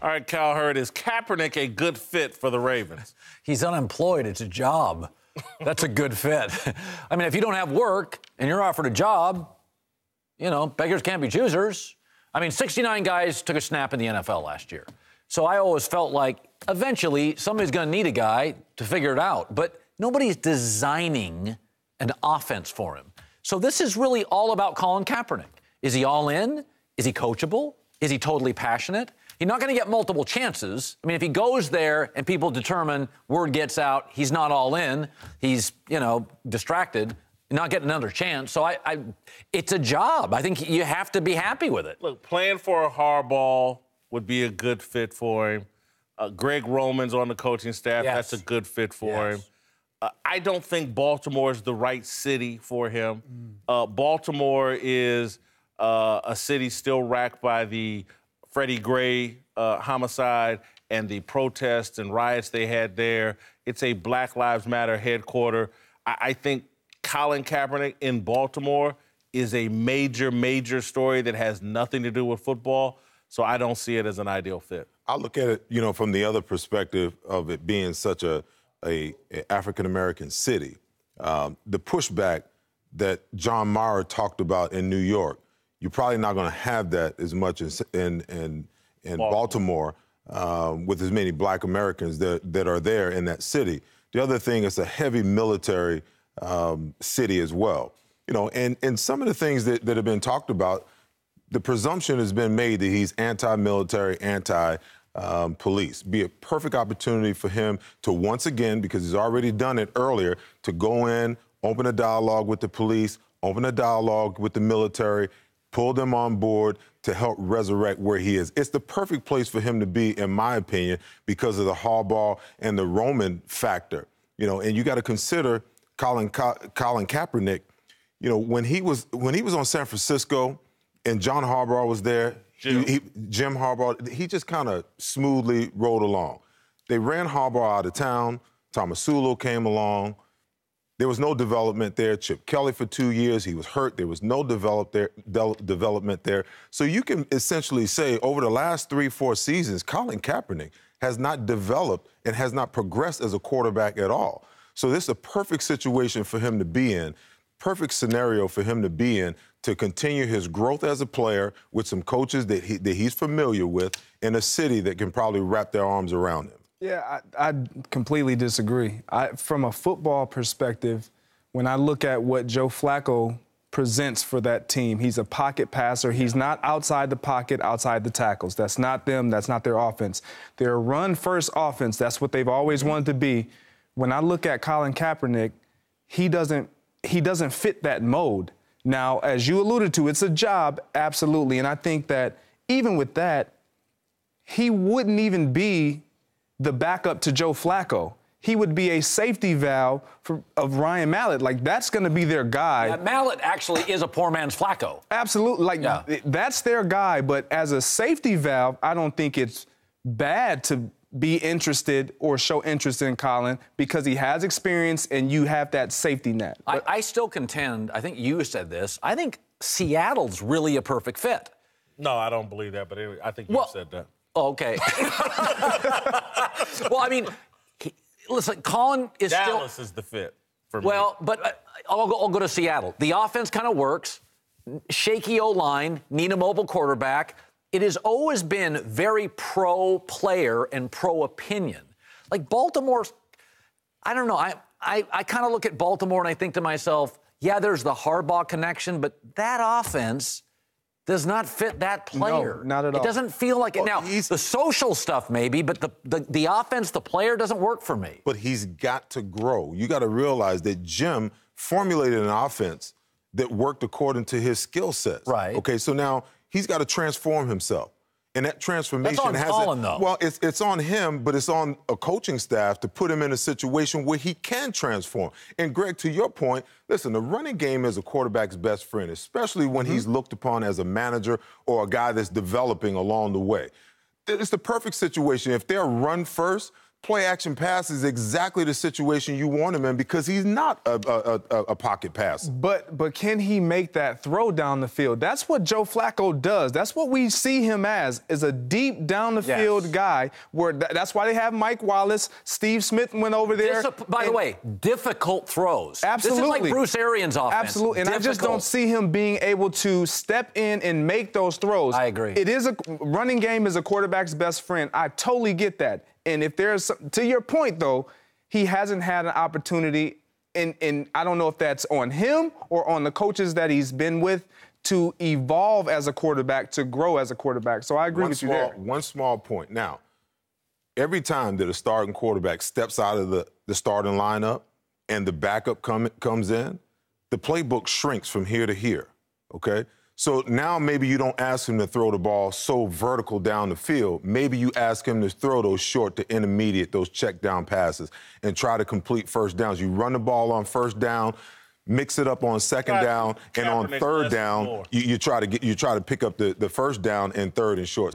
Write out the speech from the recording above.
All right, Cowherd, is Kaepernick a good fit for the Ravens? He's unemployed. It's a job. That's a good fit. I mean, if you don't have work and you're offered a job, you know, beggars can't be choosers. I mean, 69 guys took a snap in the NFL last year. So I always felt like eventually somebody's going to need a guy to figure it out. But nobody's designing an offense for him. So this is really all about Colin Kaepernick. Is he all in? Is he coachable? Is he totally passionate? He's not going to get multiple chances. I mean, if he goes there and people determine word gets out, he's not all in, he's, you know, distracted, not getting another chance. So it's a job. I think you have to be happy with it. Look, playing for a Harbaugh would be a good fit for him. Greg Roman's on the coaching staff. Yes. That's a good fit for him. I don't think Baltimore is the right city for him. Baltimore is a city still racked by the Freddie Gray homicide and the protests and riots they had there. It's a Black Lives Matter headquarter. I think Colin Kaepernick in Baltimore is a major, major story that has nothing to do with football, so I don't see it as an ideal fit. I look at it, you know, from the other perspective of it being such a African-American city. The pushback that John Mara talked about in New York, you're probably not going to have that as much in Baltimore with as many Black Americans that are there in that city. The other thing is a heavy military city as well. You know, and some of the things that have been talked about, the presumption has been made that he's anti-military, anti-police. Be a perfect opportunity for him to once again, because he's already done it earlier, to go in, open a dialogue with the police, open a dialogue with the military, pull them on board to help resurrect where he is. It's the perfect place for him to be, in my opinion, because of the Harbaugh and the Roman factor. You know, and you got to consider Colin Kaepernick. You know, when he was on San Francisco and John Harbaugh was there, Jim Harbaugh, he just kind of smoothly rolled along. They ran Harbaugh out of town. Tomasulo came along. There was no development there. Chip Kelly for 2 years, he was hurt. There was no development there. So you can essentially say over the last 3-4 seasons, Colin Kaepernick has not developed and has not progressed as a quarterback at all. So this is a perfect situation for him to be in, perfect scenario for him to be in to continue his growth as a player with some coaches that he's familiar with in a city that can probably wrap their arms around him. Yeah, I completely disagree. From a football perspective, when I look at what Joe Flacco presents for that team, he's a pocket passer. He's not outside the pocket, outside the tackles. That's not them. That's not their offense. They're a run-first offense. That's what they've always wanted to be. When I look at Colin Kaepernick, he doesn't fit that mode. Now, as you alluded to, it's a job, absolutely. And I think that even with that, he wouldn't even be the backup to Joe Flacco. He would be a safety valve of Ryan Mallett. Like, that's going to be their guy. Yeah, Mallett actually is a poor man's Flacco. Absolutely. Like, that's their guy. But as a safety valve, I don't think it's bad to be interested or show interest in Colin because he has experience and you have that safety net. I still contend, I think you said this, I think Seattle's really a perfect fit. No, I don't believe that, but anyway, I think you said that. Okay. Well, I mean, listen, Colin is Dallas is the fit for me. Well, but I'll go to Seattle. The offense kind of works. Shaky O-line, need a mobile quarterback. It has always been very pro-player and pro-opinion. Like Baltimore's, I don't know, I kind of look at Baltimore and I think to myself, yeah, there's the Harbaugh connection, but that offense does not fit that player. No, not at all. It doesn't feel like it. Now, the social stuff maybe, but the offense, the player doesn't work for me. But he's got to grow. You got to realize that Jim formulated an offense that worked according to his skill sets. Right. Okay, so now he's got to transform himself. And that transformation That's on Colin, though. Well, it's on him, but it's on a coaching staff to put him in a situation where he can transform. And, Greg, to your point, listen, the running game is a quarterback's best friend, especially when he's looked upon as a manager or a guy that's developing along the way. It's the perfect situation. If they're run first, play-action pass is exactly the situation you want him in because he's not a pocket passer. But can he make that throw down the field? That's what Joe Flacco does. That's what we see him as, is a deep down the field guy. Where that's why they have Mike Wallace. Steve Smith went over there. By the way, difficult throws. Absolutely. This is like Bruce Arians' offense. Absolutely. And I just don't see him being able to step in and make those throws. I agree. It is running game is a quarterback's best friend. I totally get that. And if there's, to your point, though, he hasn't had an opportunity, and I don't know if that's on him or on the coaches that he's been with, to evolve as a quarterback, to grow as a quarterback. So I agree with you there. One small point. Now, every time that a starting quarterback steps out of the starting lineup and the backup comes in, the playbook shrinks from here to here, okay? So now maybe you don't ask him to throw the ball so vertical down the field. Maybe you ask him to throw those short to intermediate, those check down passes, and try to complete first downs. You run the ball on first down, mix it up on second down, and on third down, you try to pick up the first down and third and short.